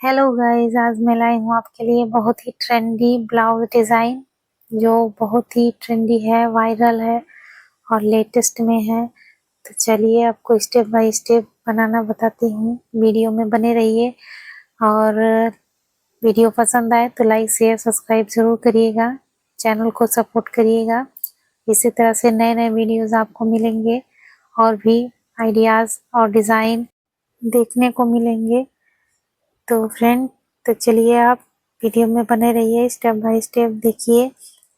Hello guys, आज मैं लाई हूँ आपके लिए बहुत ही ट्रेंडी ब्लाउज डिज़ाइन जो बहुत ही ट्रेंडी है, वायरल है और लेटेस्ट में है। तो चलिए आपको स्टेप बाय स्टेप बनाना बताती हूँ। वीडियो में बने रहिए और वीडियो पसंद आए तो लाइक शेयर सब्सक्राइब ज़रूर करिएगा, चैनल को सपोर्ट करिएगा। इसी तरह से नए नए वीडियोज़ आपको मिलेंगे और भी आइडियाज़ और डिज़ाइन देखने को मिलेंगे। तो फ्रेंड, तो चलिए आप वीडियो में बने रहिए, स्टेप बाय स्टेप देखिए,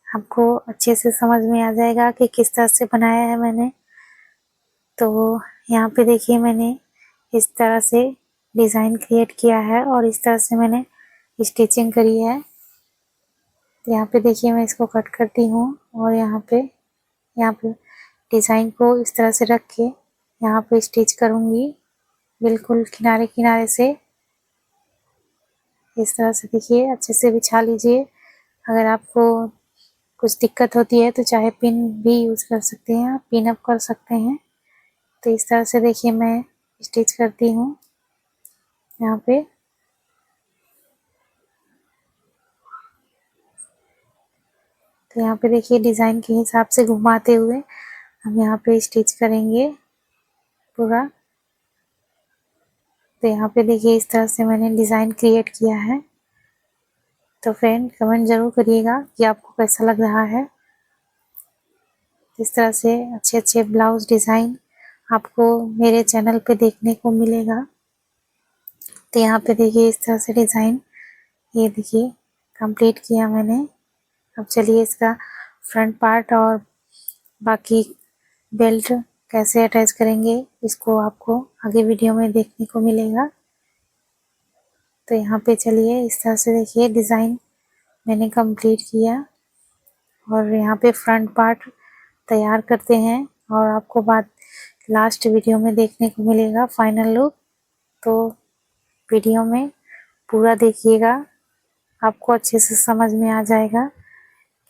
आपको अच्छे से समझ में आ जाएगा कि किस तरह से बनाया है मैंने। तो यहाँ पे देखिए मैंने इस तरह से डिज़ाइन क्रिएट किया है और इस तरह से मैंने स्टिचिंग करी है। तो यहाँ पे देखिए मैं इसको कट करती हूँ और यहाँ पे डिज़ाइन को इस तरह से रख के यहाँ पे स्टिच करूँगी, बिल्कुल किनारे किनारे से इस तरह से। देखिए अच्छे से बिछा लीजिए। अगर आपको कुछ दिक्कत होती है तो चाहे पिन भी यूज़ कर सकते हैं, आप पिन अप कर सकते हैं। तो इस तरह से देखिए मैं स्टिच करती हूँ यहाँ पे। तो यहाँ पे देखिए डिज़ाइन के हिसाब से घुमाते हुए हम यहाँ पे स्टिच करेंगे पूरा। तो यहाँ पे देखिए इस तरह से मैंने डिज़ाइन क्रिएट किया है। तो फ्रेंड कमेंट ज़रूर करिएगा कि आपको कैसा लग रहा है। इस तरह से अच्छे अच्छे ब्लाउज डिज़ाइन आपको मेरे चैनल पे देखने को मिलेगा। तो यहाँ पे देखिए इस तरह से डिज़ाइन ये देखिए कंप्लीट किया मैंने। अब चलिए इसका फ्रंट पार्ट और बाकी बेल्ट कैसे अटैच करेंगे इसको आपको आगे वीडियो में देखने को मिलेगा। तो यहाँ पे चलिए इस तरह से देखिए डिज़ाइन मैंने कंप्लीट किया और यहाँ पे फ्रंट पार्ट तैयार करते हैं और आपको बाद लास्ट वीडियो में देखने को मिलेगा फाइनल लुक। तो वीडियो में पूरा देखिएगा, आपको अच्छे से समझ में आ जाएगा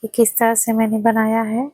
कि किस तरह से मैंने बनाया है।